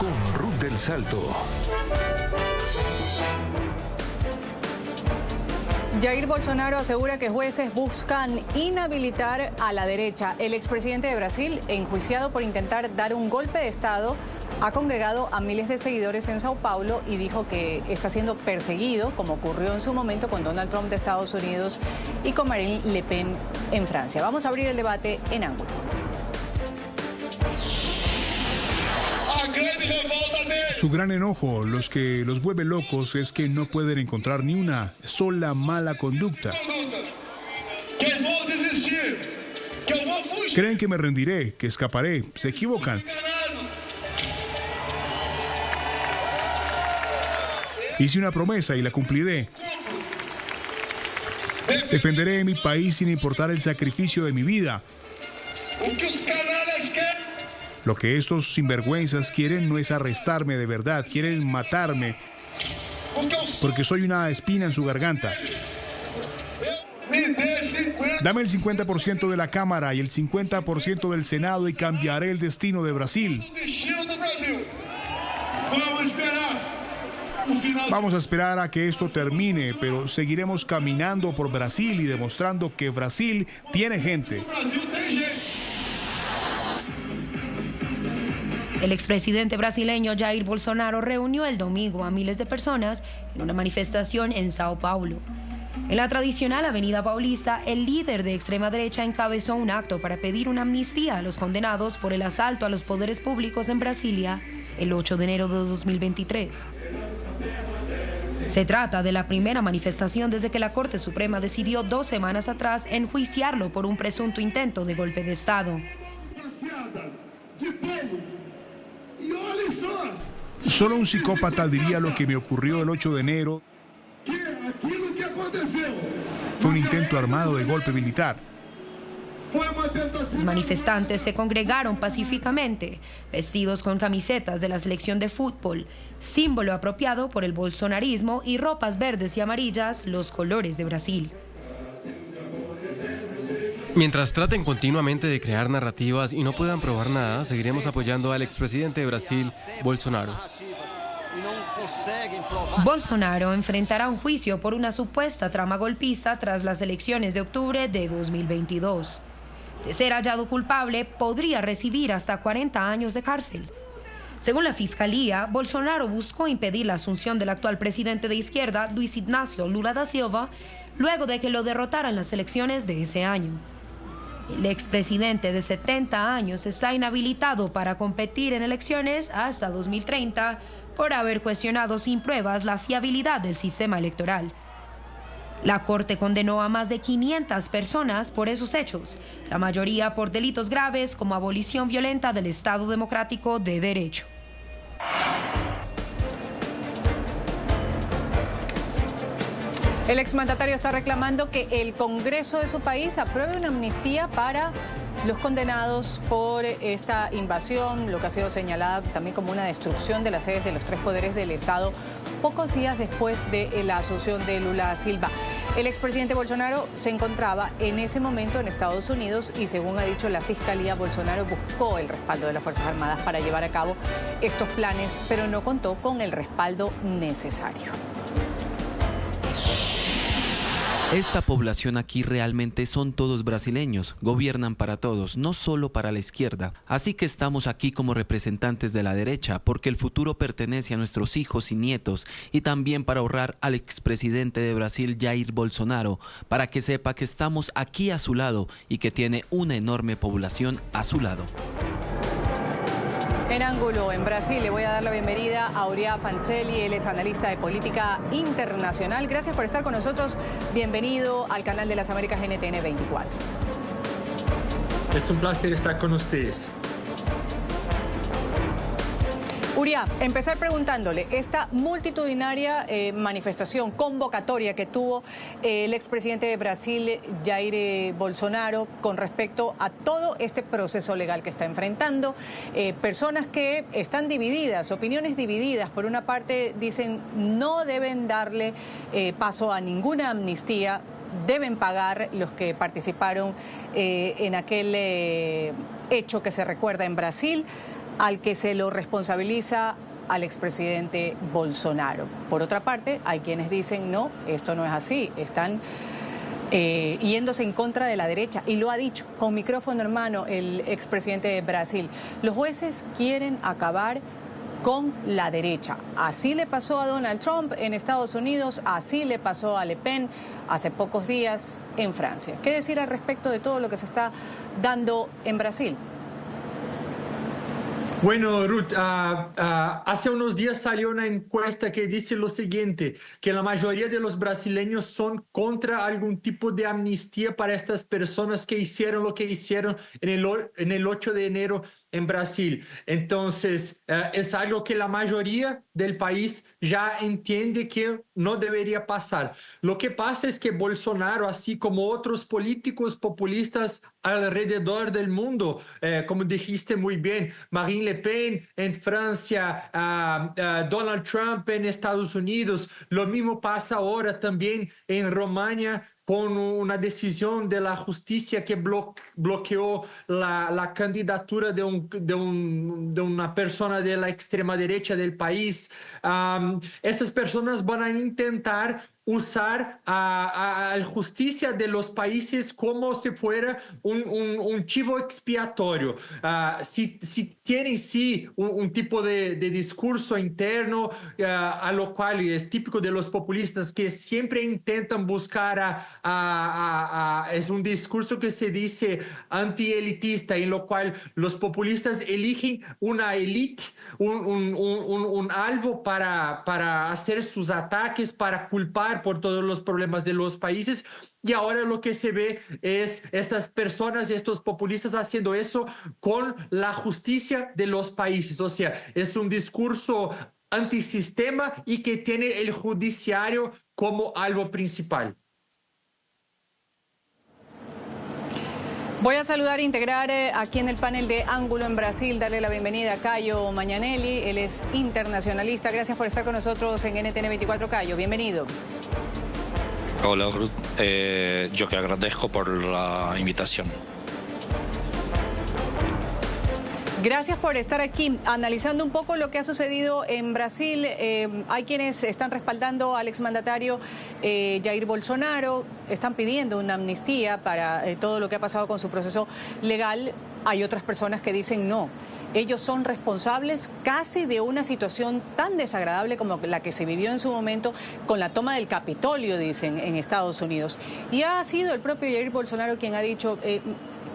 con Ruth del Salto. Jair Bolsonaro asegura que jueces buscan inhabilitar a la derecha. El expresidente de Brasil, enjuiciado por intentar dar un golpe de Estado, ha congregado a miles de seguidores en Sao Paulo y dijo que está siendo perseguido, como ocurrió en su momento con Donald Trump de Estados Unidos y con Marine Le Pen en Francia. Vamos a abrir el debate en ángulo. Su gran enojo, los que los vuelve locos, es que no pueden encontrar ni una sola mala conducta. Creen que me rendiré, que escaparé. Se equivocan. Hice una promesa y la cumpliré. Defenderé mi país sin importar el sacrificio de mi vida. Lo que estos sinvergüenzas quieren no es arrestarme de verdad, quieren matarme, porque soy una espina en su garganta. Dame el 50% de la Cámara y el 50% del Senado y cambiaré el destino de Brasil. Vamos a esperar a que esto termine, pero seguiremos caminando por Brasil y demostrando que Brasil tiene gente. El expresidente brasileño Jair Bolsonaro reunió el domingo a miles de personas en una manifestación en Sao Paulo. En la tradicional Avenida Paulista, el líder de extrema derecha encabezó un acto para pedir una amnistía a los condenados por el asalto a los poderes públicos en Brasilia el 8 de enero de 2023. Se trata de la primera manifestación desde que la Corte Suprema decidió 2 semanas atrás enjuiciarlo por un presunto intento de golpe de Estado. Solo un psicópata diría lo que me ocurrió el 8 de enero. Fue un intento armado de golpe militar. Los manifestantes se congregaron pacíficamente, vestidos con camisetas de la selección de fútbol, símbolo apropiado por el bolsonarismo, y ropas verdes y amarillas, los colores de Brasil. Mientras traten continuamente de crear narrativas y no puedan probar nada, seguiremos apoyando al expresidente de Brasil, Bolsonaro. Bolsonaro enfrentará un juicio por una supuesta trama golpista tras las elecciones de octubre de 2022. De ser hallado culpable, podría recibir hasta 40 años de cárcel. Según la Fiscalía, Bolsonaro buscó impedir la asunción del actual presidente de izquierda, Luiz Inácio Lula da Silva, luego de que lo derrotara en las elecciones de ese año. El expresidente de 70 años está inhabilitado para competir en elecciones hasta 2030 por haber cuestionado sin pruebas la fiabilidad del sistema electoral. La Corte condenó a más de 500 personas por esos hechos, la mayoría por delitos graves como abolición violenta del Estado Democrático de Derecho. El exmandatario está reclamando que el Congreso de su país apruebe una amnistía para los condenados por esta invasión, lo que ha sido señalada también como una destrucción de las sedes de los 3 poderes del Estado, pocos días después de la asunción de Lula da Silva. El expresidente Bolsonaro se encontraba en ese momento en Estados Unidos y, según ha dicho la Fiscalía, Bolsonaro buscó el respaldo de las Fuerzas Armadas para llevar a cabo estos planes, pero no contó con el respaldo necesario. Esta población aquí realmente son todos brasileños, gobiernan para todos, no solo para la izquierda. Así que estamos aquí como representantes de la derecha, porque el futuro pertenece a nuestros hijos y nietos, y también para ahorrar al expresidente de Brasil, Jair Bolsonaro, para que sepa que estamos aquí a su lado y que tiene una enorme población a su lado. En ángulo, en Brasil, le voy a dar la bienvenida a Uriah Fancelli, él es analista de política internacional. Gracias por estar con nosotros. Bienvenido al canal de las Américas NTN 24. Es un placer estar con ustedes. Uriah, empezar preguntándole, esta multitudinaria manifestación, convocatoria que tuvo el expresidente de Brasil, Jair Bolsonaro, con respecto a todo este proceso legal que está enfrentando, personas que están divididas, opiniones divididas. Por una parte dicen no deben darle paso a ninguna amnistía, deben pagar los que participaron en aquel hecho que se recuerda en Brasil. al que se lo responsabiliza al expresidente Bolsonaro. Por otra parte, hay quienes dicen, no, esto no es así, están yéndose en contra de la derecha, y lo ha dicho con micrófono en mano el expresidente de Brasil. Los jueces quieren acabar con la derecha. Así le pasó a Donald Trump en Estados Unidos, así le pasó a Le Pen hace pocos días en Francia. ¿Qué decir al respecto de todo lo que se está dando en Brasil? Bueno, Ruth, hace unos días salió una encuesta que dice lo siguiente, que la mayoría de los brasileños son contra algún tipo de amnistía para estas personas que hicieron lo que hicieron en el 8 de enero en Brasil. Entonces, es algo que la mayoría del país ya entiende que no debería pasar. Lo que pasa es que Bolsonaro, así como otros políticos populistas alrededor del mundo, como dijiste muy bien, Marine Le Pen en Francia, Donald Trump en Estados Unidos, lo mismo pasa ahora también en Rumania, con una decisión de la justicia que bloqueó la candidatura de una persona de la extrema derecha del país. Estas personas van a intentar usar a la justicia de los países como si fuera un chivo expiatorio. Si tienen sí un tipo de discurso interno, a lo cual es típico de los populistas que siempre intentan buscar es un discurso que se dice antielitista, en lo cual los populistas eligen una élite, un alvo para hacer sus ataques, para culpar por todos los problemas de los países. Y ahora lo que se ve es estas personas, estos populistas haciendo eso con la justicia de los países. O sea, es un discurso antisistema y que tiene el judiciario como algo principal. Voy a saludar e integrar aquí en el panel de Ángulo en Brasil, darle la bienvenida a Caio Mañanelli. Él es internacionalista. Gracias por estar con nosotros en NTN 24. Caio, bienvenido. Hola, Ruth. Yo que agradezco por la invitación. Gracias por estar aquí analizando un poco lo que ha sucedido en Brasil. Hay quienes están respaldando al exmandatario Jair Bolsonaro, están pidiendo una amnistía para todo lo que ha pasado con su proceso legal. Hay otras personas que dicen no. Ellos son responsables casi de una situación tan desagradable como la que se vivió en su momento con la toma del Capitolio, dicen, en Estados Unidos. Y ha sido el propio Jair Bolsonaro quien ha dicho,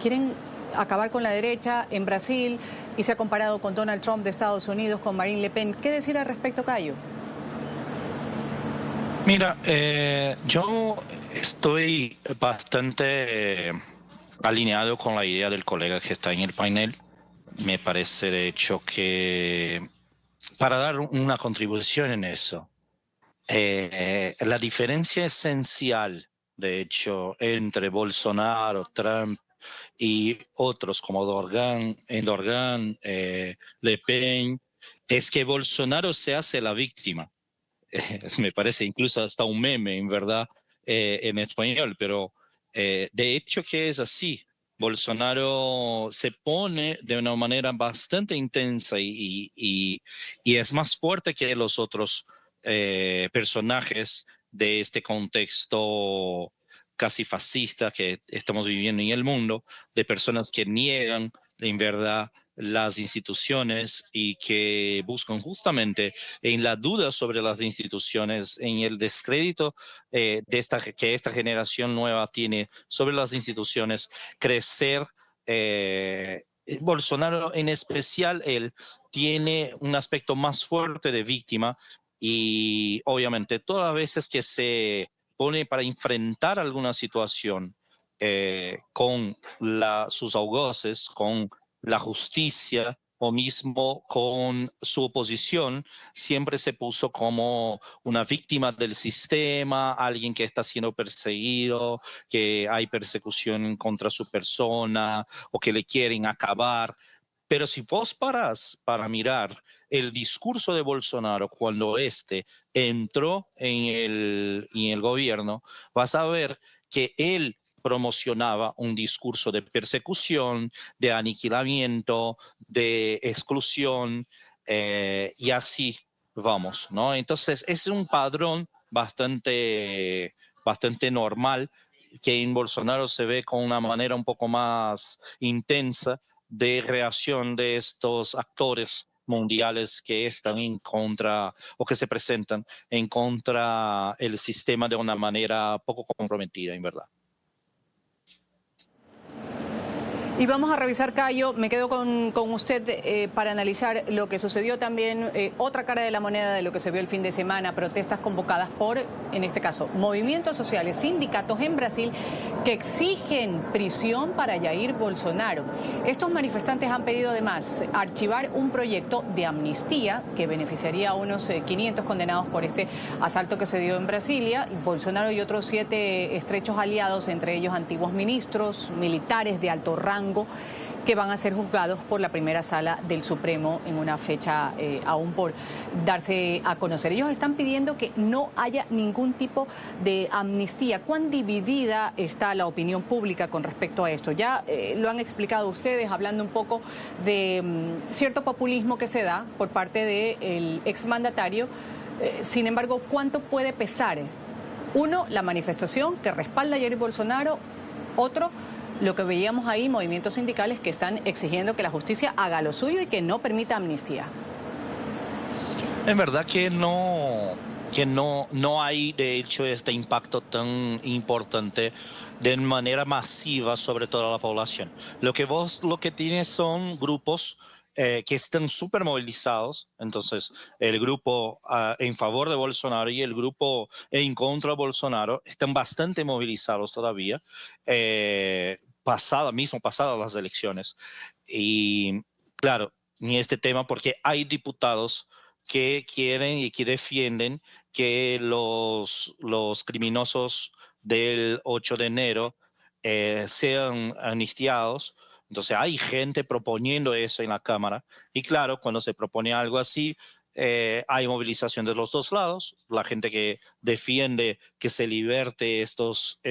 quieren acabar con la derecha en Brasil, y se ha comparado con Donald Trump de Estados Unidos, con Marine Le Pen. ¿Qué decir al respecto, Caio? Mira, yo estoy bastante alineado con la idea del colega que está en el panel. Me parece de hecho que para dar una contribución en eso, la diferencia esencial, de hecho, entre Bolsonaro, Trump y otros como Erdogan, Le Pen, es que Bolsonaro se hace la víctima. Me parece incluso hasta un meme, en verdad, en español, pero de hecho que es así. Bolsonaro se pone de una manera bastante intensa y es más fuerte que los otros personajes de este contexto casi fascista que estamos viviendo en el mundo, de personas que niegan en verdad las instituciones y que buscan justamente en la duda sobre las instituciones, en el descrédito que esta generación nueva tiene sobre las instituciones, crecer. Bolsonaro en especial, él tiene un aspecto más fuerte de víctima y obviamente todas las veces que se pone para enfrentar alguna situación con sus algoces, con la justicia o mismo con su oposición, siempre se puso como una víctima del sistema, alguien que está siendo perseguido, que hay persecución contra su persona o que le quieren acabar. Pero si vos parás para mirar el discurso de Bolsonaro cuando entró en el gobierno, vas a ver que él promocionaba un discurso de persecución, de aniquilamiento, de exclusión, y así vamos, ¿no? Entonces es un padrón bastante normal que en Bolsonaro se ve con una manera un poco más intensa de reacción de estos actores mundiales que están en contra o que se presentan en contra el sistema de una manera poco comprometida, en verdad. Y vamos a revisar, Cayo, me quedo con usted para analizar lo que sucedió también, otra cara de la moneda de lo que se vio el fin de semana, protestas convocadas por, en este caso, movimientos sociales, sindicatos en Brasil que exigen prisión para Jair Bolsonaro. Estos manifestantes han pedido además archivar un proyecto de amnistía que beneficiaría a unos 500 condenados por este asalto que se dio en Brasilia. Bolsonaro y otros 7 estrechos aliados, entre ellos antiguos ministros, militares de alto rango, que van a ser juzgados por la primera sala del Supremo en una fecha aún por darse a conocer. Ellos están pidiendo que no haya ningún tipo de amnistía. ¿Cuán dividida está la opinión pública con respecto a esto? Ya lo han explicado ustedes, hablando un poco de cierto populismo que se da por parte del exmandatario. Sin embargo, ¿cuánto puede pesar? Uno, la manifestación que respalda a Jair Bolsonaro. Otro, lo que veíamos ahí, movimientos sindicales que están exigiendo que la justicia haga lo suyo y que no permita amnistía. En verdad que no hay, de hecho, este impacto tan importante de manera masiva sobre toda la población. Lo que tienes son grupos que están súper movilizados. Entonces, el grupo en favor de Bolsonaro y el grupo en contra de Bolsonaro están bastante movilizados todavía. Pasadas las elecciones. Y claro, en este tema, porque hay diputados que quieren y que defienden que los criminosos del 8 de enero sean amnistiados. Entonces hay gente proponiendo eso en la Cámara. Y claro, cuando se propone algo así, hay movilización de los dos lados, la gente que defiende que se liberte estos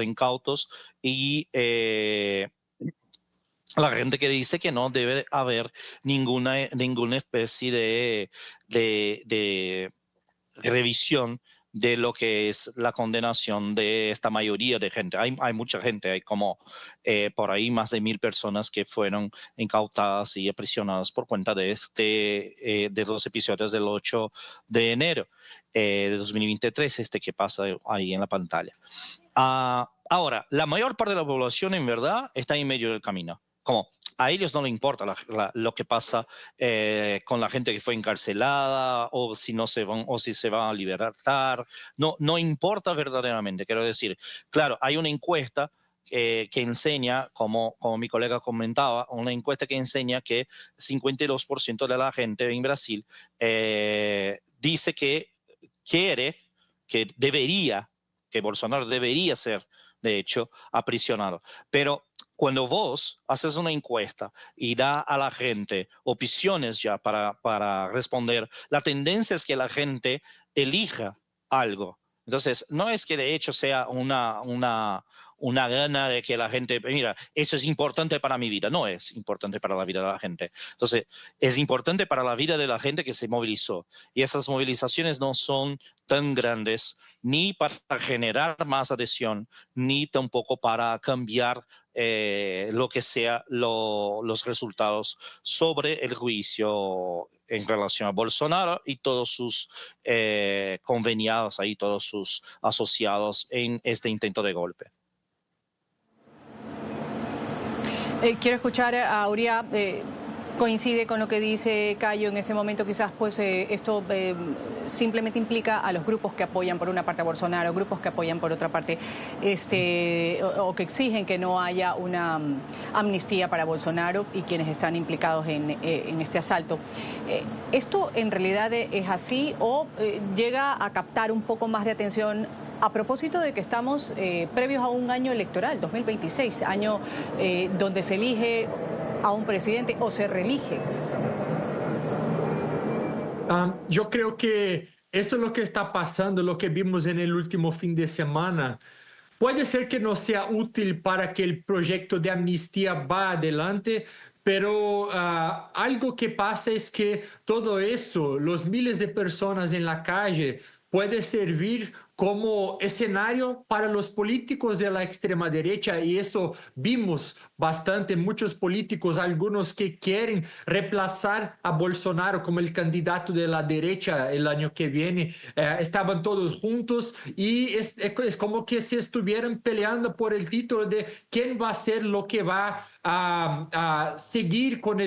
incautos y la gente que dice que no debe haber ninguna especie de revisión de lo que es la condenación de esta mayoría de gente. Hay mucha gente, hay como por ahí más de 1000 personas que fueron incautadas y aprisionadas por cuenta de de los episodios del 8 de enero de 2023, que pasa ahí en la pantalla. Ahora, la mayor parte de la población en verdad está en medio del camino. Como a ellos no les importa lo que pasa con la gente que fue encarcelada o si se van a liberar. No importa verdaderamente. Quiero decir, claro, hay una encuesta que enseña, como mi colega comentaba, una encuesta que enseña que 52% de la gente en Brasil dice que que Bolsonaro debería ser, de hecho, aprisionado. Pero cuando vos haces una encuesta y da a la gente opciones ya para responder, la tendencia es que la gente elija algo. Entonces, no es que de hecho sea una gana de que la gente, mira, eso es importante para mi vida. No es importante para la vida de la gente. Entonces, es importante para la vida de la gente que se movilizó. Y esas movilizaciones no son tan grandes ni para generar más adhesión, ni tampoco para cambiar lo que sea los resultados sobre el juicio en relación a Bolsonaro y todos sus conveniados ahí, todos sus asociados en este intento de golpe. Quiero escuchar a Aurea. Coincide con lo que dice Cayo en ese momento, quizás pues esto simplemente implica a los grupos que apoyan por una parte a Bolsonaro, grupos que apoyan por otra parte o que exigen que no haya una amnistía para Bolsonaro y quienes están implicados en este asalto. ¿Esto en realidad es así o llega a captar un poco más de atención a propósito de que estamos previos a un año electoral, 2026, año donde se elige a un presidente o se reelige? Yo creo que eso es lo que está pasando, lo que vimos en el último fin de semana. puede ser que no sea útil para que el proyecto de amnistía va adelante, pero algo que pasa es que todo eso, los miles de personas en la calle, puede servir como escenario para los políticos de la extrema derecha y eso vimos bastante, muchos políticos, algunos que quieren reemplazar a Bolsonaro como el candidato de la derecha el año que viene, estaban todos juntos y es como que se estuvieran peleando por el título de quién va a ser lo que va a seguir con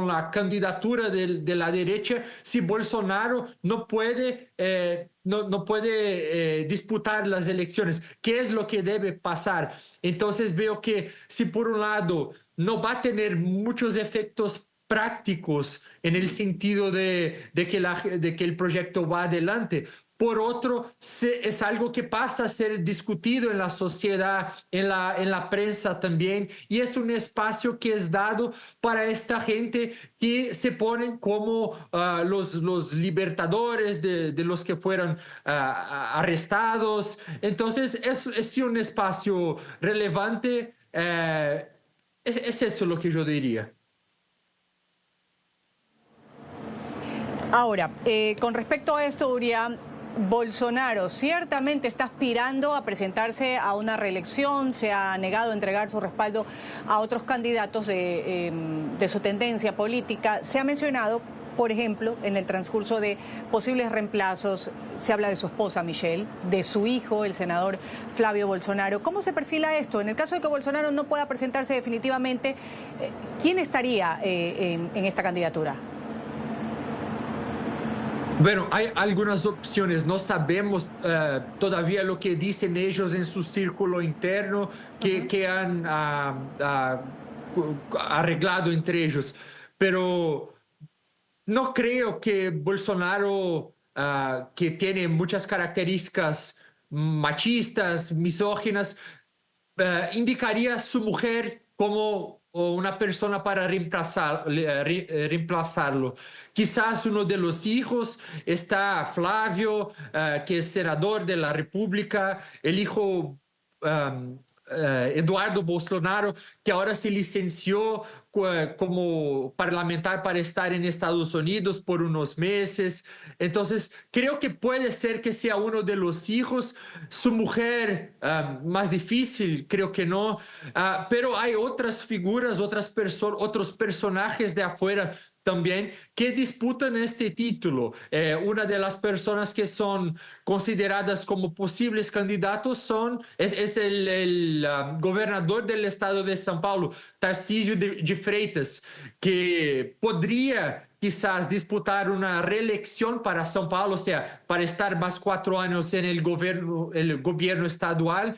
la candidatura de la derecha si Bolsonaro no puede no puede disputar las elecciones. ¿Qué es lo que debe pasar? Entonces veo que si por un lado no va a tener muchos efectos prácticos en el sentido de que el proyecto va adelante. Por otro, es algo que pasa a ser discutido en la sociedad, en la prensa también, y es un espacio que es dado para esta gente que se ponen como los libertadores de los que fueron arrestados. Entonces, es un espacio relevante. Es eso lo que yo diría. Ahora, con respecto a esto, Uria, Bolsonaro ciertamente está aspirando a presentarse a una reelección, se ha negado a entregar su respaldo a otros candidatos de su tendencia política. Se ha mencionado, por ejemplo, en el transcurso de posibles reemplazos, se habla de su esposa Michelle, de su hijo, el senador Flavio Bolsonaro. ¿Cómo se perfila esto? En el caso de que Bolsonaro no pueda presentarse definitivamente, ¿quién estaría en esta candidatura? Bueno, hay algunas opciones, no sabemos todavía lo que dicen ellos en su círculo interno que han arreglado entre ellos, pero no creo que Bolsonaro, que tiene muchas características machistas, misóginas, indicaría a su mujer como una persona para reemplazarlo. Quizás uno de los hijos está Flavio, que es senador de la República, el hijo Eduardo Bolsonaro, que ahora se licenció como parlamentar para estar en Estados Unidos por unos meses. Entonces, creo que puede ser que sea uno de los hijos. Su mujer, más difícil, creo que no. Pero hay otras figuras, otros personajes de afuera también que disputan este título. Una de las personas que son consideradas como posibles candidatos es el gobernador del estado de São Paulo, Tarcísio de Freitas, que podría quizás disputar una reelección para São Paulo, o sea, para estar más 4 años en el gobierno estadual.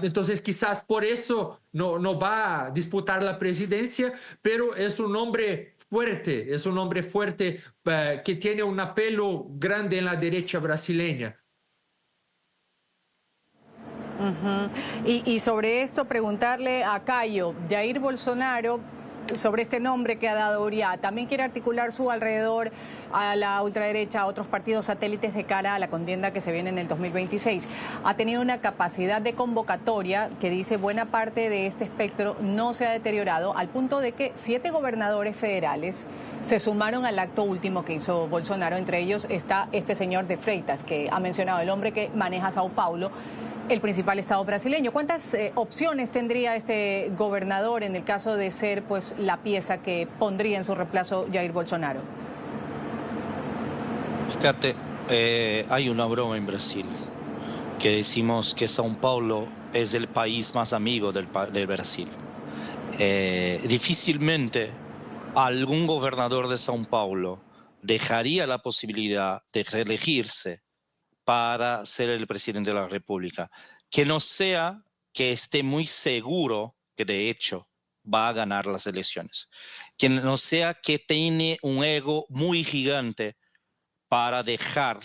Entonces, quizás por eso no va a disputar la presidencia, pero es un hombre fuerte que tiene un apelo grande en la derecha brasileña. Y sobre esto preguntarle a Caio, Jair Bolsonaro, sobre este nombre que ha dado Uria, también quiere articular su alrededor a la ultraderecha, a otros partidos satélites de cara a la contienda que se viene en el 2026. Ha tenido una capacidad de convocatoria que dice buena parte de este espectro no se ha deteriorado, al punto de que 7 gobernadores federales se sumaron al acto último que hizo Bolsonaro. Entre ellos está este señor de Freitas, que ha mencionado, el hombre que maneja Sao Paulo, el principal estado brasileño. ¿Cuántas opciones tendría este gobernador en el caso de ser pues la pieza que pondría en su reemplazo Jair Bolsonaro? Fíjate, hay una broma en Brasil que decimos que São Paulo es el país más amigo del Brasil. Difícilmente algún gobernador de São Paulo dejaría la posibilidad de reelegirse para ser el presidente de la República, que no sea que esté muy seguro que de hecho va a ganar las elecciones, que no sea que tiene un ego muy gigante para dejar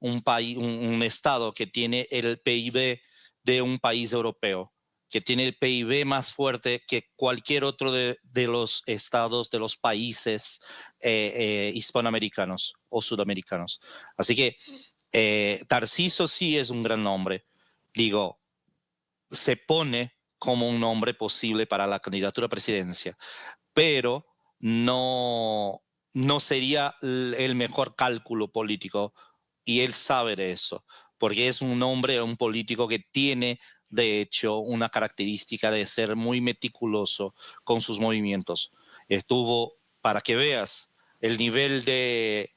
un país, un estado que tiene el PIB de un país europeo, que tiene el PIB más fuerte que cualquier otro de los estados, de los países hispanoamericanos o sudamericanos. Así que Tarcísio sí es un gran nombre, digo, se pone como un nombre posible para la candidatura a presidencia, pero no sería el mejor cálculo político, y él sabe de eso, porque es un hombre, un político que tiene, de hecho, una característica de ser muy meticuloso con sus movimientos. Estuvo, para que veas, el nivel de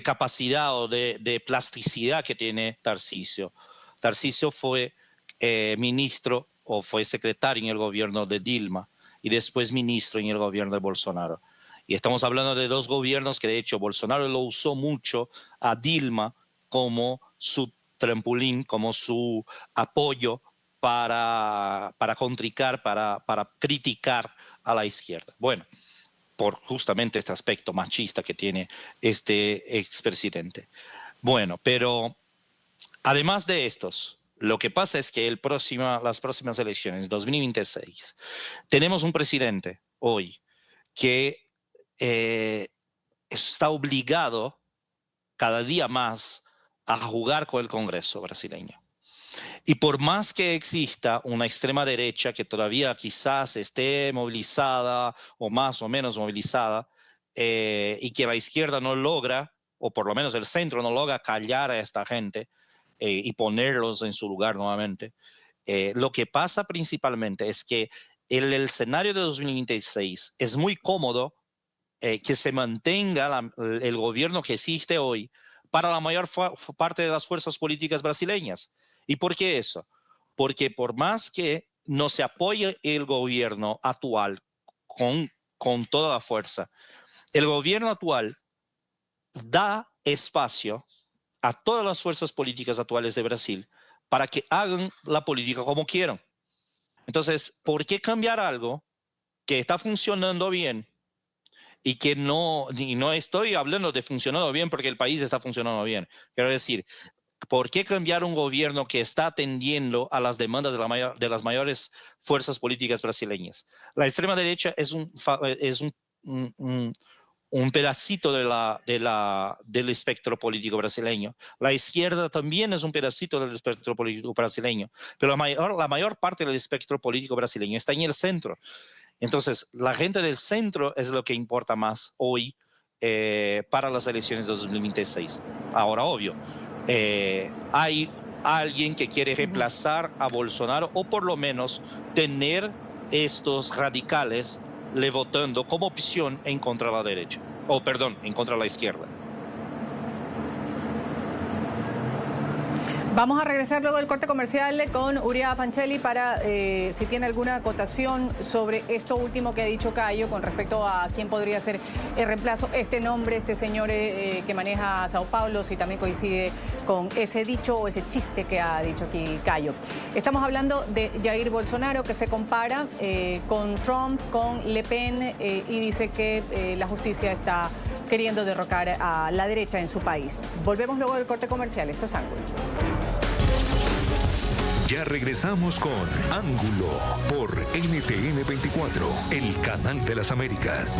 capacidad o de plasticidad que tiene Tarcisio. Tarcisio fue ministro o fue secretario en el gobierno de Dilma y después ministro en el gobierno de Bolsonaro. Y estamos hablando de dos gobiernos que, de hecho, Bolsonaro lo usó mucho a Dilma como su trampolín, como su apoyo para contricar, para criticar a la izquierda. Bueno, por justamente este aspecto machista que tiene este expresidente. Bueno, pero además de estos, lo que pasa es que las próximas elecciones, 2026, tenemos un presidente hoy que está obligado cada día más a jugar con el Congreso brasileño. Y por más que exista una extrema derecha que todavía quizás esté movilizada o más o menos movilizada, y que la izquierda no logra, o por lo menos el centro no logra callar a esta gente y ponerlos en su lugar nuevamente, lo que pasa principalmente es que el escenario de 2026 es muy cómodo que se mantenga el gobierno que existe hoy para la mayor parte de las fuerzas políticas brasileñas. ¿Y por qué eso? Porque por más que no se apoye el gobierno actual con toda la fuerza, el gobierno actual da espacio a todas las fuerzas políticas actuales de Brasil para que hagan la política como quieran. Entonces, ¿por qué cambiar algo que está funcionando bien? Y que no estoy hablando de funcionando bien porque el país está funcionando bien. Quiero decir, ¿por qué cambiar un gobierno que está atendiendo a las demandas de las mayores fuerzas políticas brasileñas? La extrema derecha es un pedacito del espectro político brasileño. La izquierda también es un pedacito del espectro político brasileño. Pero la mayor parte del espectro político brasileño está en el centro. Entonces, la gente del centro es lo que importa más hoy para las elecciones de 2026. Ahora, obvio, hay alguien que quiere reemplazar a Bolsonaro o por lo menos tener estos radicales le votando como opción en contra de la derecha. En contra de la izquierda. Vamos a regresar luego del corte comercial con Uriah Fancelli para si tiene alguna acotación sobre esto último que ha dicho Cayo con respecto a quién podría ser el reemplazo. Este nombre, este señor que maneja Sao Paulo, si también coincide con ese dicho o ese chiste que ha dicho aquí Cayo. Estamos hablando de Jair Bolsonaro, que se compara con Trump, con Le Pen, y dice que la justicia está queriendo derrocar a la derecha en su país. Volvemos luego del corte comercial. Esto es Ángulo. Ya regresamos con Ángulo por NTN 24, el canal de las Américas.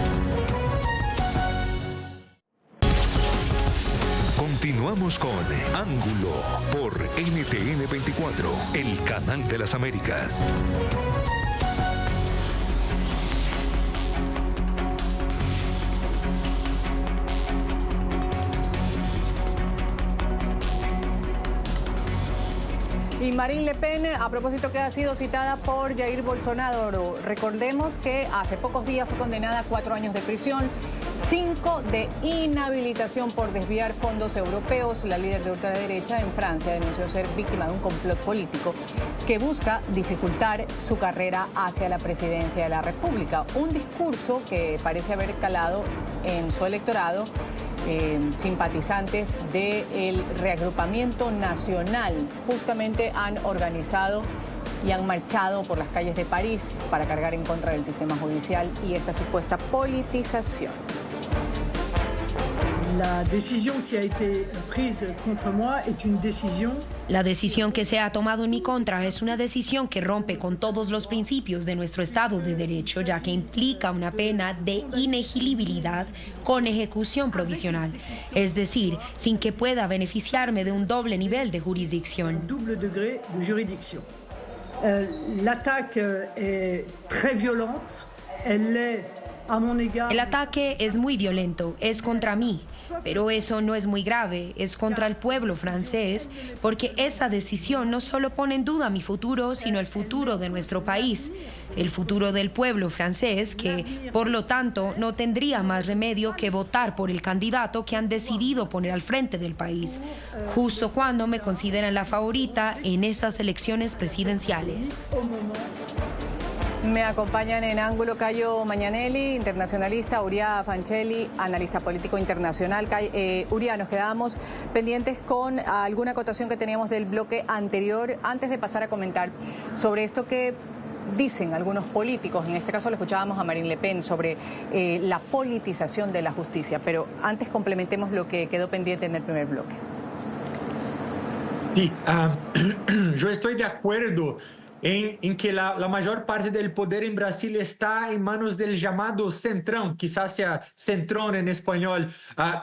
Continuamos con Ángulo por NTN 24, el canal de las Américas. Y Marine Le Pen, a propósito que ha sido citada por Jair Bolsonaro, recordemos que hace pocos días fue condenada a 4 años de prisión, 5 de inhabilitación por desviar fondos europeos. La líder de ultraderecha en Francia denunció ser víctima de un complot político que busca dificultar su carrera hacia la presidencia de la República. Un discurso que parece haber calado en su electorado. Simpatizantes del Reagrupamiento Nacional justamente han organizado y han marchado por las calles de París para cargar en contra del sistema judicial y esta supuesta politización. La decisión que ha été prise contre moi est une décision. La decisión que se ha tomado en mi contra es una decisión que rompe con todos los principios de nuestro Estado de Derecho, ya que implica una pena de inelegibilidad con ejecución provisional, es decir, sin que pueda beneficiarme de un doble nivel de jurisdicción. Double degré de jurisdiction. L'attaque est très violente. Elle l'est à mon égard. El ataque es muy violento, es contra mí, pero eso no es muy grave, es contra el pueblo francés, porque esta decisión no solo pone en duda mi futuro, sino el futuro de nuestro país, el futuro del pueblo francés, que por lo tanto no tendría más remedio que votar por el candidato que han decidido poner al frente del país, justo cuando me consideran la favorita en estas elecciones presidenciales. Me acompañan en ángulo Cayo Mañanelli, internacionalista, Uria Fancelli, analista político internacional. Uria, nos quedábamos pendientes con alguna acotación que teníamos del bloque anterior, antes de pasar a comentar sobre esto que dicen algunos políticos. En este caso lo escuchábamos a Marine Le Pen sobre la politización de la justicia, pero antes complementemos lo que quedó pendiente en el primer bloque. Sí, yo estoy de acuerdo en que la mayor parte del poder en Brasil está en manos del llamado centrón, quizás sea centrón en español,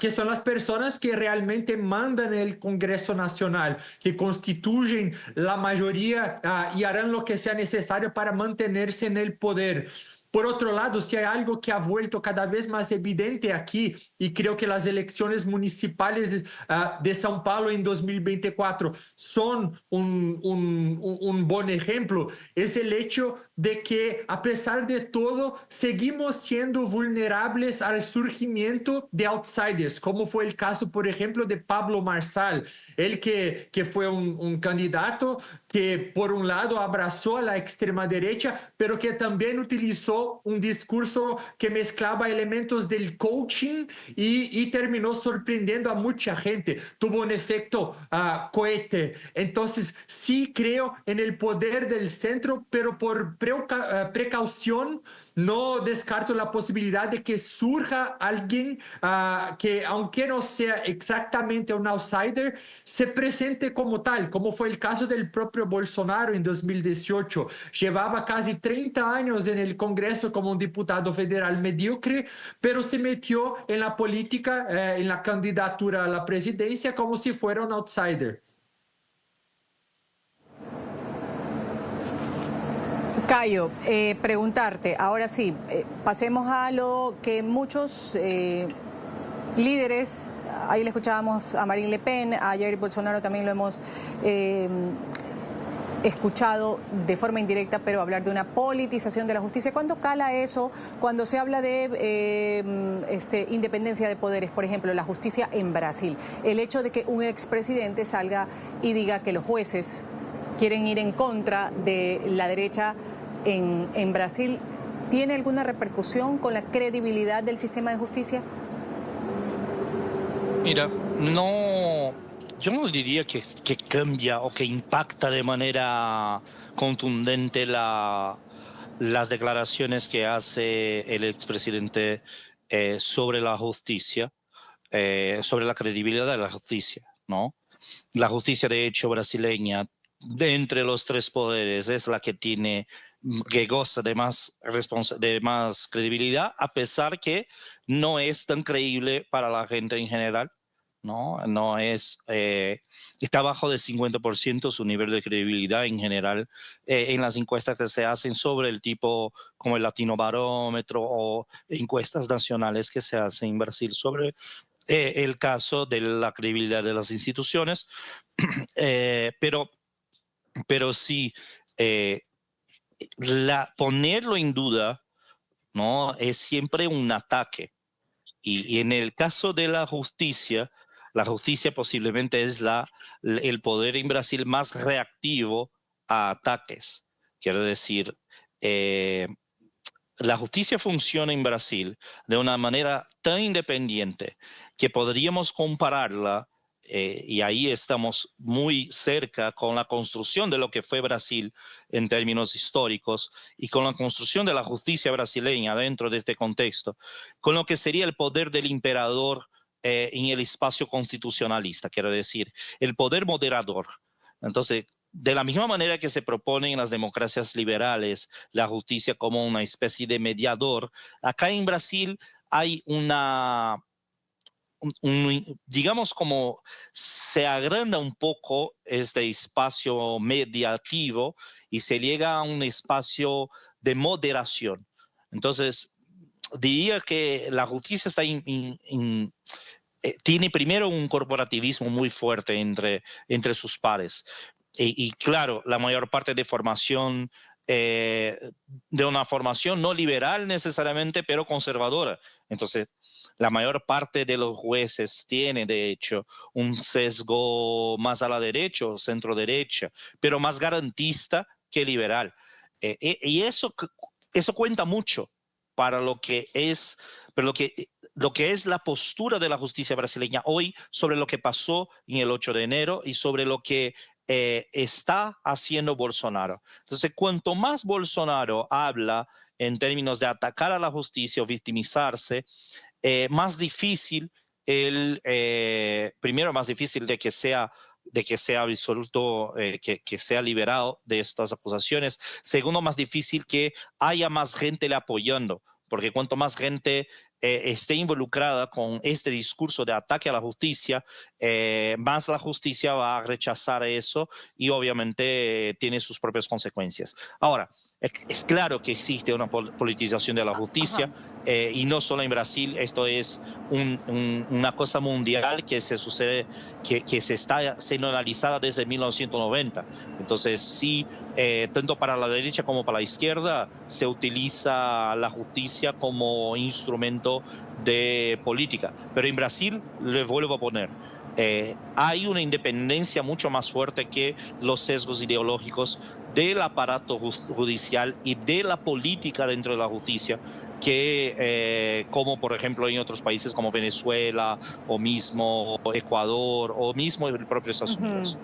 que son las personas que realmente mandan el Congreso Nacional, que constituyen la mayoría y harán lo que sea necesario para mantenerse en el poder. Por otro lado, si hay algo que ha vuelto cada vez más evidente aquí, y creo que las elecciones municipales de São Paulo en 2024 son un buen ejemplo, es el hecho de que, a pesar de todo, seguimos siendo vulnerables al surgimiento de outsiders, como fue el caso, por ejemplo, de Pablo Marçal, él que fue un candidato que, por un lado, abrazó a la extrema derecha, pero que también utilizó un discurso que mezclaba elementos del coaching y terminó sorprendiendo a mucha gente. Tuvo un efecto cohete. Entonces, sí creo en el poder del centro, pero por precaución no descarto la posibilidad de que surja alguien que, aunque no sea exactamente un outsider, se presente como tal, como fue el caso del propio Bolsonaro en 2018. Llevaba casi 30 años en el Congreso como un diputado federal mediocre, pero se metió en la política, en la candidatura a la presidencia, como si fuera un outsider. Cayo, preguntarte, ahora sí, pasemos a lo que muchos líderes, ahí le escuchábamos a Marine Le Pen, a Jair Bolsonaro también lo hemos escuchado de forma indirecta, pero hablar de una politización de la justicia. ¿Cuándo cala eso? Cuando se habla de independencia de poderes, por ejemplo, la justicia en Brasil. El hecho de que un expresidente salga y diga que los jueces quieren ir en contra de la derecha en Brasil, ¿tiene alguna repercusión con la credibilidad del sistema de justicia? Mira, no, yo no diría que cambia o que impacta de manera contundente las declaraciones que hace el expresidente sobre la justicia, sobre la credibilidad de la justicia, ¿no? La justicia, de hecho, brasileña, de entre los tres poderes, es la que goza de más credibilidad, a pesar que no es tan creíble para la gente en general, ¿no? No es, está bajo del 50% su nivel de credibilidad en general en las encuestas que se hacen sobre el tipo como el Latino Barómetro o encuestas nacionales que se hacen en Brasil sobre el caso de la credibilidad de las instituciones, pero sí, ponerlo en duda, ¿no? Es siempre un ataque. Y en el caso de la justicia posiblemente es el poder en Brasil más reactivo a ataques. Quiero decir, la justicia funciona en Brasil de una manera tan independiente que podríamos compararla, y ahí estamos muy cerca con la construcción de lo que fue Brasil en términos históricos y con la construcción de la justicia brasileña dentro de este contexto, con lo que sería el poder del emperador en el espacio constitucionalista, quiero decir, el poder moderador. Entonces, de la misma manera que se propone en las democracias liberales la justicia como una especie de mediador, acá en Brasil hay digamos como se agranda un poco este espacio mediativo y se llega a un espacio de moderación. Entonces, diría que la justicia está tiene primero un corporativismo muy fuerte entre sus pares. Y claro, la mayor parte de formación, de una formación no liberal necesariamente, pero conservadora. Entonces, la mayor parte de los jueces tiene, de hecho, un sesgo más a la derecha o centro derecha, pero más garantista que liberal. Y eso cuenta mucho para lo que es, pero lo que es la postura de la justicia brasileña hoy sobre lo que pasó en el 8 de enero y sobre lo que está haciendo Bolsonaro. Entonces, cuanto más Bolsonaro habla en términos de atacar a la justicia o victimizarse, más difícil primero más difícil de que sea absoluto, que sea liberado de estas acusaciones. Segundo, más difícil que haya más gente le apoyando, porque cuanto más gente esté involucrada con este discurso de ataque a la justicia, más la justicia va a rechazar eso y obviamente tiene sus propias consecuencias. Ahora, es claro que existe una politización de la justicia y no solo en Brasil, esto es una cosa mundial que se sucede, que se está siendo analizada desde 1990. Entonces, sí, tanto para la derecha como para la izquierda se utiliza la justicia como instrumento de política. Pero en Brasil, le vuelvo a poner, hay una independencia mucho más fuerte que los sesgos ideológicos del aparato judicial y de la política dentro de la justicia, que como por ejemplo en otros países como Venezuela o mismo Ecuador o mismo el propio Estados Unidos.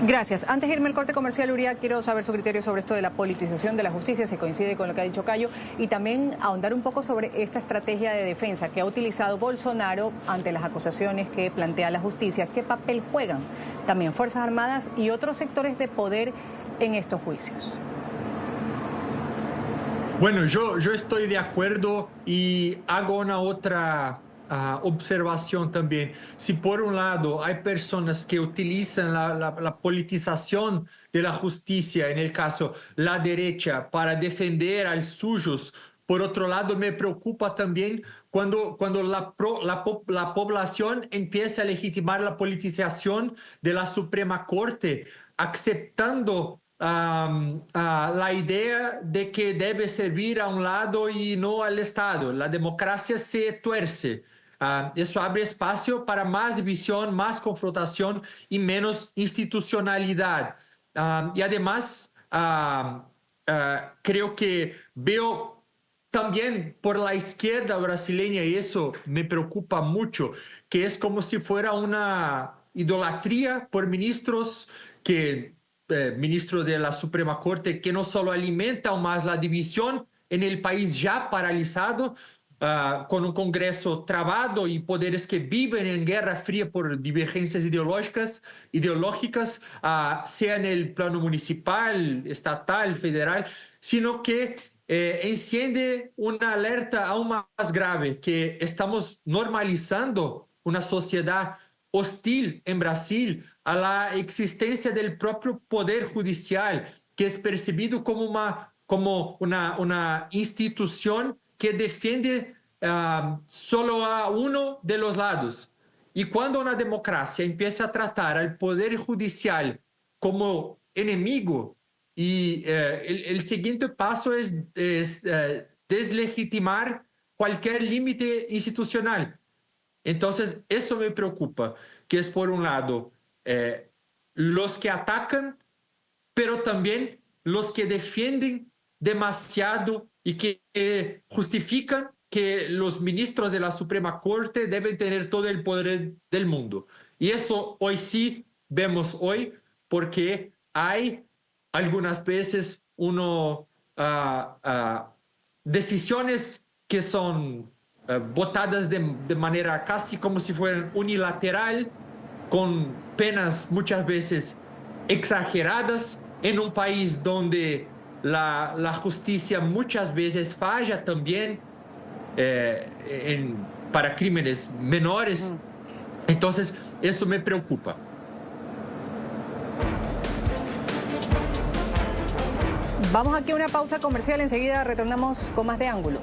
Gracias. Antes de irme al corte comercial, Uría, quiero saber su criterio sobre esto de la politización de la justicia, si coincide con lo que ha dicho Cayo, y también ahondar un poco sobre esta estrategia de defensa que ha utilizado Bolsonaro ante las acusaciones que plantea la justicia. ¿Qué papel juegan también Fuerzas Armadas y otros sectores de poder en estos juicios? Bueno, yo estoy de acuerdo y hago una otra observación también. Si por un lado hay personas que utilizan la politización de la justicia, en el caso la derecha, para defender a los suyos, por otro lado me preocupa también cuando la población empieza a legitimar la politización de la Suprema Corte, aceptando la idea de que debe servir a un lado y no al Estado. La democracia se tuerce. Eso abre espacio para más división, más confrontación y menos institucionalidad. Y además, creo que veo también por la izquierda brasileña, y eso me preocupa mucho, que es como si fuera una idolatría por ministros ministro de la Suprema Corte, que no solo alimenta aún más la división en el país ya paralizado, con un Congreso trabado y poderes que viven en guerra fría por divergencias ideológicas, sea en el plano municipal, estatal, federal, sino que enciende una alerta aún más grave, que estamos normalizando una sociedad hostil en Brasil a la existencia del propio poder judicial, que es percibido como una institución que defiende solo a uno de los lados. Y cuando una democracia empieza a tratar al poder judicial como enemigo, y el siguiente paso es deslegitimar cualquier límite institucional. Entonces, eso me preocupa, que es por un lado los que atacan, pero también los que defienden demasiado y que justifican que los ministros de la Suprema Corte deben tener todo el poder del mundo. Y eso hoy sí vemos hoy, porque hay algunas veces decisiones que son votadas de manera casi como si fueran unilateral, con penas muchas veces exageradas, en un país donde la justicia muchas veces falla también para crímenes menores. Entonces, eso me preocupa. Vamos aquí a una pausa comercial, enseguida retornamos con más de Ángulo.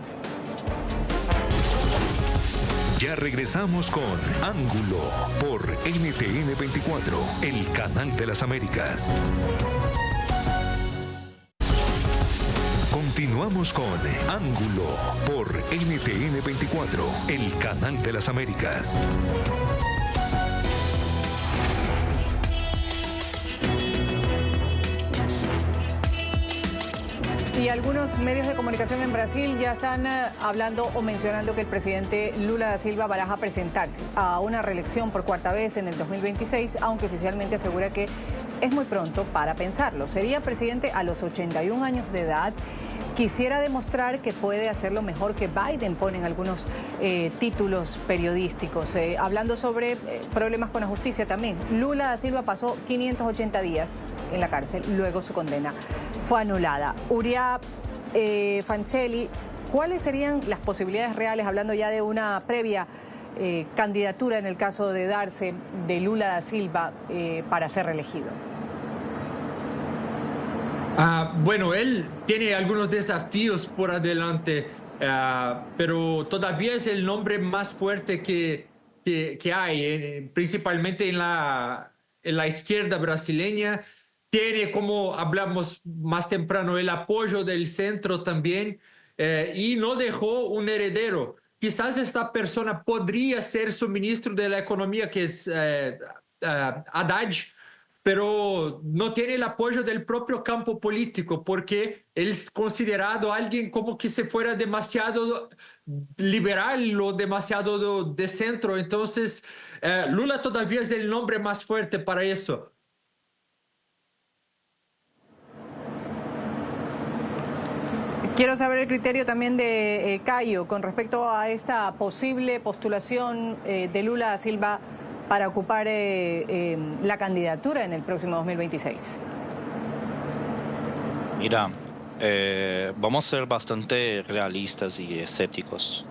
Ya regresamos con Ángulo por NTN 24, el canal de las Américas. Continuamos con Ángulo por NTN 24, el canal de las Américas. Y algunos medios de comunicación en Brasil ya están hablando o mencionando que el presidente Lula da Silva baraja presentarse a una reelección por cuarta vez en el 2026, aunque oficialmente asegura que es muy pronto para pensarlo. Sería presidente a los 81 años de edad. Quisiera demostrar que puede hacerlo mejor que Biden, ponen algunos títulos periodísticos. Hablando sobre problemas con la justicia también. Lula da Silva pasó 580 días en la cárcel, luego su condena fue anulada. Uriah Fancelli, ¿cuáles serían las posibilidades reales, hablando ya de una previa candidatura en el caso de darse de Lula da Silva para ser reelegido? Bueno, él tiene algunos desafíos por adelante, pero todavía es el nombre más fuerte que hay, principalmente en la izquierda brasileña. Tiene, como hablamos más temprano, el apoyo del centro también, y no dejó un heredero. Quizás esta persona podría ser su ministro de la Economía, que es Haddad, pero no tiene el apoyo del propio campo político, porque él es considerado alguien como que se fuera demasiado liberal o demasiado de centro. Entonces, Lula todavía es el nombre más fuerte para eso. Quiero saber el criterio también de Cayo con respecto a esta posible postulación de Lula da Silva para ocupar la candidatura en el próximo 2026. Mira, vamos a ser bastante realistas y escépticos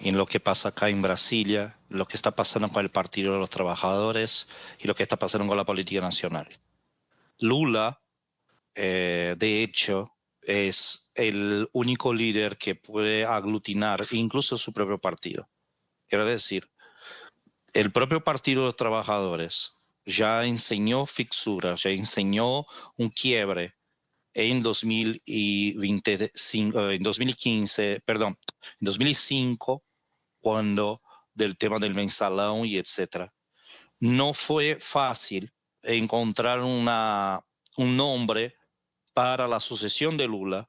en lo que pasa acá en Brasilia, lo que está pasando con el Partido de los Trabajadores y lo que está pasando con la política nacional. Lula, de hecho, es el único líder que puede aglutinar incluso su propio partido. Quiero decir, el propio Partido de los Trabajadores ya enseñó fisuras, ya enseñó un quiebre en 2005, cuando del tema del mensalón y etcétera. No fue fácil encontrar un nombre para la sucesión de Lula.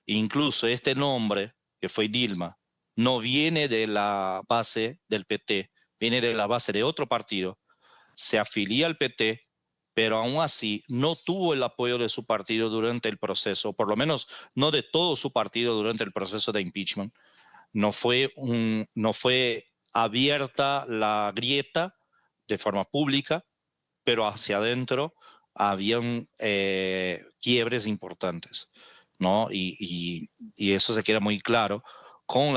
Incluso este nombre, que fue Dilma, no viene de la base del PT, viene de la base de otro partido, se afilia al PT, pero aún así no tuvo el apoyo de su partido durante el proceso, por lo menos no de todo su partido durante el proceso de impeachment. No fue abierta la grieta de forma pública, pero hacia adentro habían quiebres importantes, ¿no? Y eso se queda muy claro con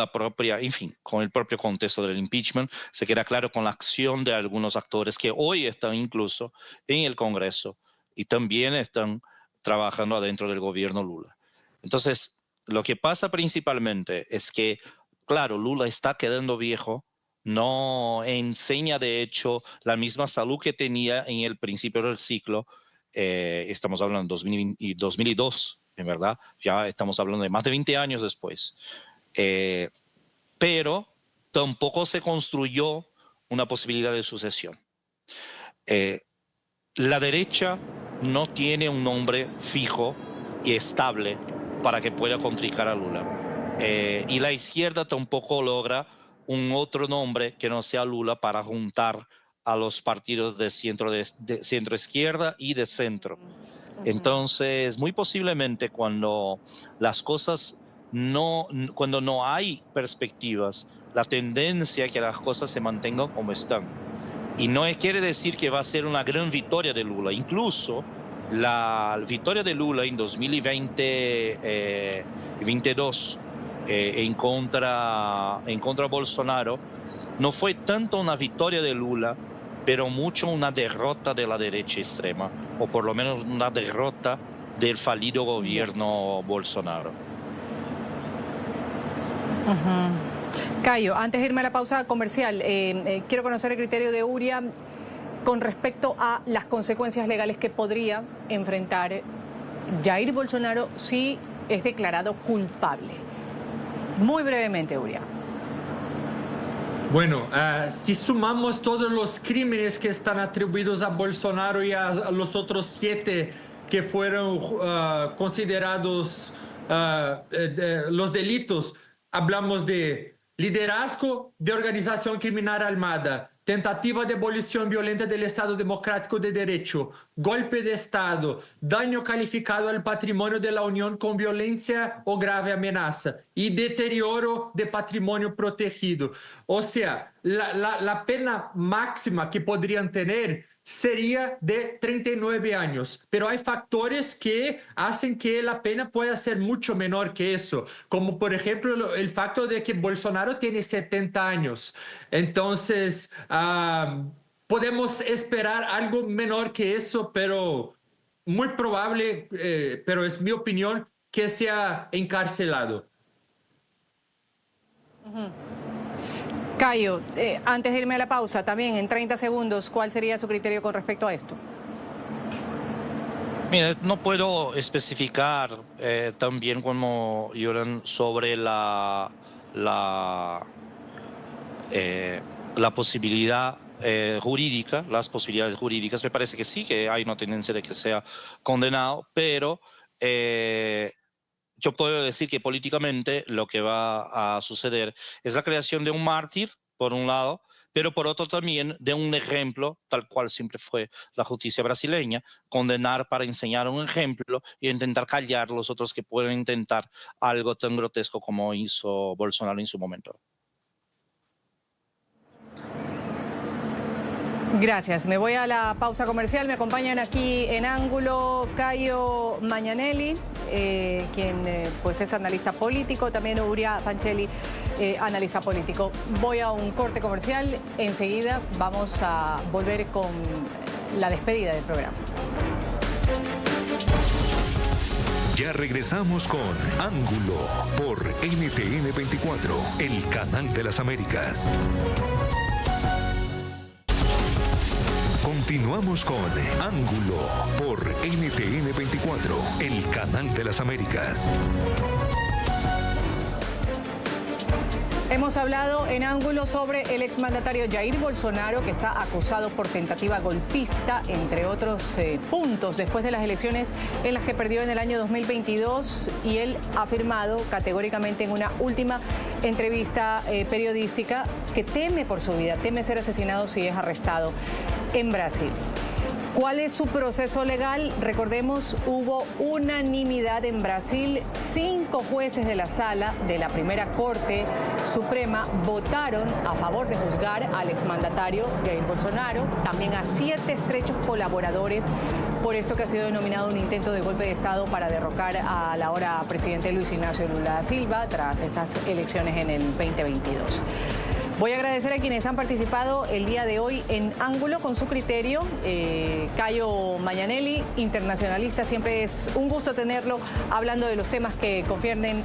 con el propio contexto del impeachment, se queda claro con la acción de algunos actores que hoy están incluso en el Congreso y también están trabajando adentro del gobierno Lula. Entonces, lo que pasa principalmente es que, claro, Lula está quedando viejo, no enseña de hecho la misma salud que tenía en el principio del ciclo. Estamos hablando de 2002, en verdad, ya estamos hablando de más de 20 años después. Pero tampoco se construyó una posibilidad de sucesión. La derecha no tiene un nombre fijo y estable para que pueda contrincar a Lula. Y la izquierda tampoco logra un otro nombre que no sea Lula para juntar a los partidos de centro izquierda y de centro. Entonces, muy posiblemente cuando las cosas cuando no hay perspectivas, la tendencia es que las cosas se mantengan como están. Y no quiere decir que va a ser una gran victoria de Lula. Incluso la victoria de Lula en 2022 en contra Bolsonaro no fue tanto una victoria de Lula, pero mucho una derrota de la derecha extrema, o por lo menos una derrota del fallido gobierno Bolsonaro. Cayo, antes de irme a la pausa comercial, quiero conocer el criterio de Uria con respecto a las consecuencias legales que podría enfrentar Jair Bolsonaro si es declarado culpable. Muy brevemente, Uria. Bueno, si sumamos todos los crímenes que están atribuidos a Bolsonaro y a los otros 7 que fueron considerados los delitos, hablamos de liderazgo de organización criminal armada, tentativa de abolición violenta del Estado Democrático de Derecho, golpe de Estado, daño calificado al patrimonio de la Unión con violencia o grave amenaza y deterioro de patrimonio protegido. O sea, la pena máxima que podrían tener sería de 39 años, pero hay factores que hacen que la pena pueda ser mucho menor que eso, como por ejemplo el factor de que Bolsonaro tiene 70 años. Entonces, podemos esperar algo menor que eso, pero muy probable, pero es mi opinión, que sea encarcelado. Cayo, antes de irme a la pausa, también en 30 segundos, ¿cuál sería su criterio con respecto a esto? Mira, no puedo especificar también como Joran sobre la posibilidad jurídica, las posibilidades jurídicas. Me parece que sí, que hay una tendencia de que sea condenado, pero yo puedo decir que políticamente lo que va a suceder es la creación de un mártir, por un lado, pero por otro también de un ejemplo, tal cual siempre fue la justicia brasileña, condenar para enseñar un ejemplo y intentar callar los otros que pueden intentar algo tan grotesco como hizo Bolsonaro en su momento. Gracias. Me voy a la pausa comercial. Me acompañan aquí en ángulo Cayo Magnanelli, quien pues es analista político, también Uria Fancelli, analista político. Voy a un corte comercial. Enseguida vamos a volver con la despedida del programa. Ya regresamos con Ángulo por NTN 24, el canal de las Américas. Continuamos con Ángulo por NTN 24, el canal de las Américas. Hemos hablado en ángulo sobre el exmandatario Jair Bolsonaro, que está acusado por tentativa golpista, entre otros puntos, después de las elecciones en las que perdió en el año 2022, y él ha afirmado categóricamente en una última entrevista periodística que teme por su vida, teme ser asesinado si es arrestado en Brasil. ¿Cuál es su proceso legal? Recordemos, hubo unanimidad en Brasil. 5 jueces de la sala de la primera Corte Suprema votaron a favor de juzgar al exmandatario Jair Bolsonaro, también a 7 estrechos colaboradores por esto que ha sido denominado un intento de golpe de Estado para derrocar al ahora presidente Luis Ignacio Lula da Silva tras estas elecciones en el 2022. Voy a agradecer a quienes han participado el día de hoy en Ángulo con su criterio. Cayo Magnanelli, internacionalista, siempre es un gusto tenerlo hablando de los temas que conciernen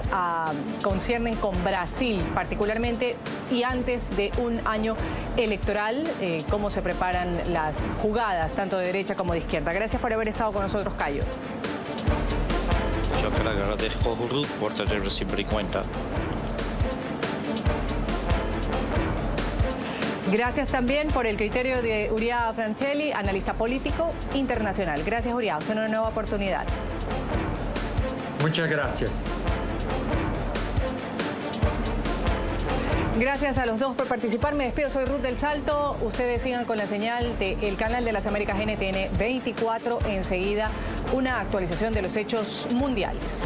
con Brasil, particularmente y antes de un año electoral, cómo se preparan las jugadas, tanto de derecha como de izquierda. Gracias por haber estado con nosotros, Cayo. Yo que le agradezco, Ruth, por tenerlo siempre en cuenta. Gracias también por el criterio de Uria Fancelli, analista político internacional. Gracias, Uria. Hasta una nueva oportunidad. Muchas gracias. Gracias a los dos por participar. Me despido, soy Ruth del Salto. Ustedes sigan con la señal del canal de las Américas NTN 24. Enseguida, una actualización de los hechos mundiales.